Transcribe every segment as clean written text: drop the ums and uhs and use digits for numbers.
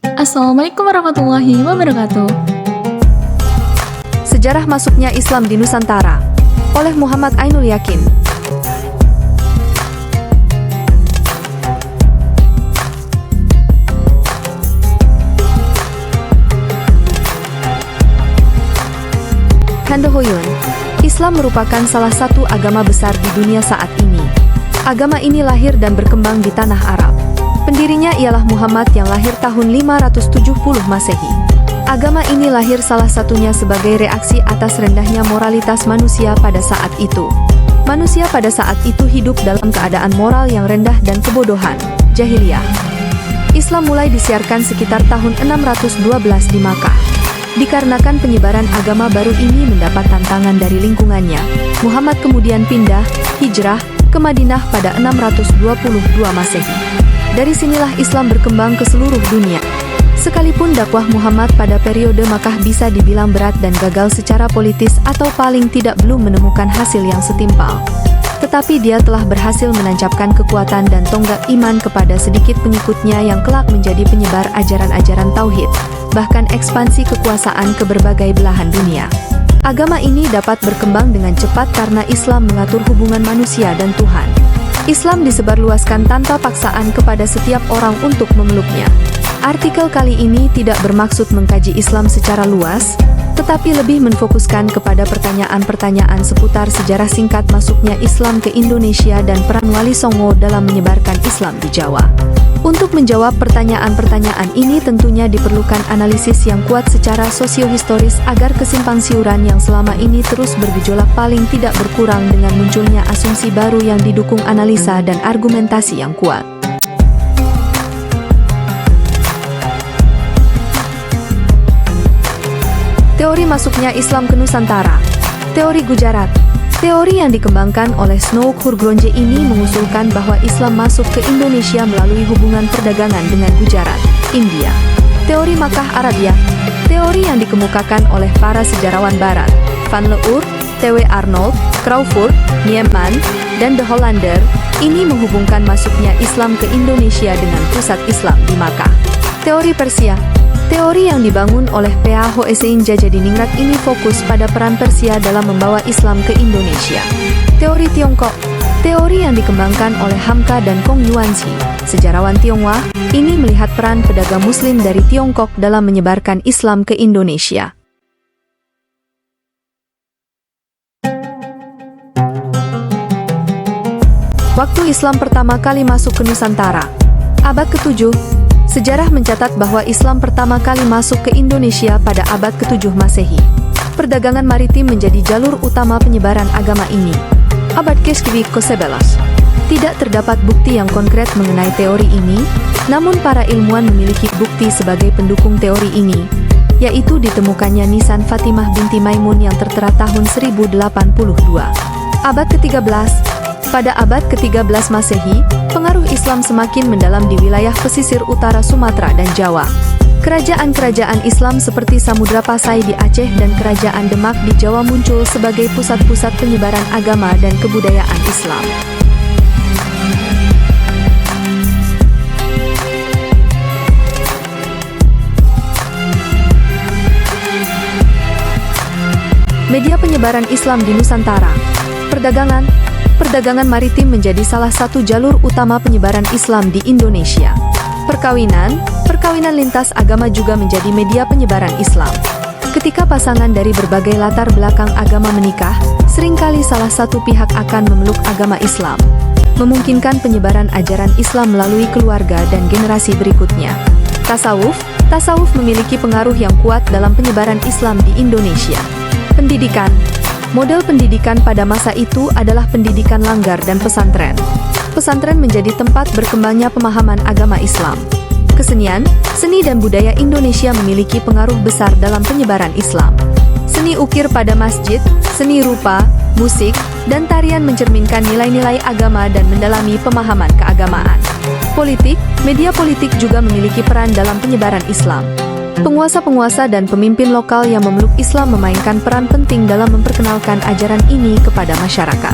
Assalamualaikum warahmatullahi wabarakatuh. Sejarah masuknya Islam di Nusantara oleh Muhammad Ainul Yakin. Handohoyun, Islam merupakan salah satu agama besar di dunia saat ini. Agama ini lahir dan berkembang di tanah Arab. Pendirinya ialah Muhammad yang lahir tahun 570 Masehi. Agama ini lahir salah satunya sebagai reaksi atas rendahnya moralitas manusia pada saat itu. Manusia pada saat itu hidup dalam keadaan moral yang rendah dan kebodohan, jahiliyah. Islam mulai disiarkan sekitar tahun 612 di Makkah. Dikarenakan penyebaran agama baru ini mendapat tantangan dari lingkungannya, Muhammad kemudian pindah, hijrah, ke Madinah pada 622 Masehi. Dari sinilah Islam berkembang ke seluruh dunia. Sekalipun dakwah Muhammad pada periode Makkah bisa dibilang berat dan gagal secara politis atau paling tidak belum menemukan hasil yang setimpal, tetapi dia telah berhasil menancapkan kekuatan dan tonggak iman kepada sedikit pengikutnya yang kelak menjadi penyebar ajaran-ajaran tauhid, bahkan ekspansi kekuasaan ke berbagai belahan dunia. Agama ini dapat berkembang dengan cepat karena Islam mengatur hubungan manusia dan Tuhan. Islam disebarluaskan tanpa paksaan kepada setiap orang untuk memeluknya. Artikel kali ini tidak bermaksud mengkaji Islam secara luas, tetapi lebih menfokuskan kepada pertanyaan-pertanyaan seputar sejarah singkat masuknya Islam ke Indonesia dan peran Wali Songo dalam menyebarkan Islam di Jawa. Untuk menjawab pertanyaan-pertanyaan ini tentunya diperlukan analisis yang kuat secara sosiohistoris agar kesimpang siuran yang selama ini terus bergejolak paling tidak berkurang dengan munculnya asumsi baru yang didukung analisa dan argumentasi yang kuat. Teori masuknya Islam ke Nusantara. Teori Gujarat. Teori yang dikembangkan oleh Snow Khurgronje ini mengusulkan bahwa Islam masuk ke Indonesia melalui hubungan perdagangan dengan Gujarat, India. Teori Makkah Arabia. Teori yang dikemukakan oleh para sejarawan Barat, Van Leur, T.W. Arnold, Crawford, Nieman, dan De Hollander, ini menghubungkan masuknya Islam ke Indonesia dengan pusat Islam di Makkah. Teori Persia. Teori yang dibangun oleh P.A. Hoesein Jajadiningrat ini fokus pada peran Persia dalam membawa Islam ke Indonesia. Teori Tiongkok. Teori yang dikembangkan oleh Hamka dan Kong Yuanxi, sejarawan Tionghoa, ini melihat peran pedagang Muslim dari Tiongkok dalam menyebarkan Islam ke Indonesia. Waktu Islam pertama kali masuk ke Nusantara. Abad ke-7. Sejarah mencatat bahwa Islam pertama kali masuk ke Indonesia pada abad ke-7 Masehi. Perdagangan maritim menjadi jalur utama penyebaran agama ini. Abad ke-11. Tidak terdapat bukti yang konkret mengenai teori ini, namun para ilmuwan memiliki bukti sebagai pendukung teori ini, yaitu ditemukannya nisan Fatimah binti Maimun yang tertera tahun 1082. Abad ke-13. Pada abad ke-13 Masehi, pengaruh Islam semakin mendalam di wilayah pesisir utara Sumatera dan Jawa. Kerajaan-kerajaan Islam seperti Samudra Pasai di Aceh dan Kerajaan Demak di Jawa muncul sebagai pusat-pusat penyebaran agama dan kebudayaan Islam. Media penyebaran Islam di Nusantara. Perdagangan maritim menjadi salah satu jalur utama penyebaran Islam di Indonesia. Perkawinan lintas agama juga menjadi media penyebaran Islam. Ketika pasangan dari berbagai latar belakang agama menikah, seringkali salah satu pihak akan memeluk agama Islam, memungkinkan penyebaran ajaran Islam melalui keluarga dan generasi berikutnya. Tasawuf memiliki pengaruh yang kuat dalam penyebaran Islam di Indonesia. Pendidikan. Model pendidikan pada masa itu adalah pendidikan langgar dan pesantren. Pesantren menjadi tempat berkembangnya pemahaman agama Islam. Kesenian, seni dan budaya Indonesia memiliki pengaruh besar dalam penyebaran Islam. Seni ukir pada masjid, seni rupa, musik, dan tarian mencerminkan nilai-nilai agama dan mendalami pemahaman keagamaan. Politik, media politik juga memiliki peran dalam penyebaran Islam. Penguasa-penguasa dan pemimpin lokal yang memeluk Islam memainkan peran penting dalam memperkenalkan ajaran ini kepada masyarakat.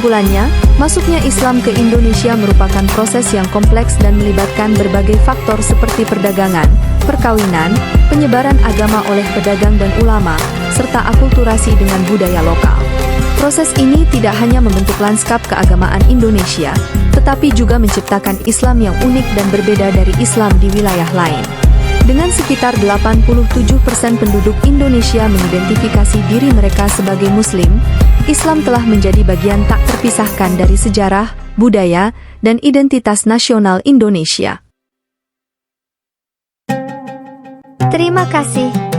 Kesimpulannya, masuknya Islam ke Indonesia merupakan proses yang kompleks dan melibatkan berbagai faktor seperti perdagangan, perkawinan, penyebaran agama oleh pedagang dan ulama, serta akulturasi dengan budaya lokal. Proses ini tidak hanya membentuk lanskap keagamaan Indonesia, tetapi juga menciptakan Islam yang unik dan berbeda dari Islam di wilayah lain. Dengan sekitar 87% penduduk Indonesia mengidentifikasi diri mereka sebagai Muslim, Islam telah menjadi bagian tak terpisahkan dari sejarah, budaya, dan identitas nasional Indonesia. Terima kasih.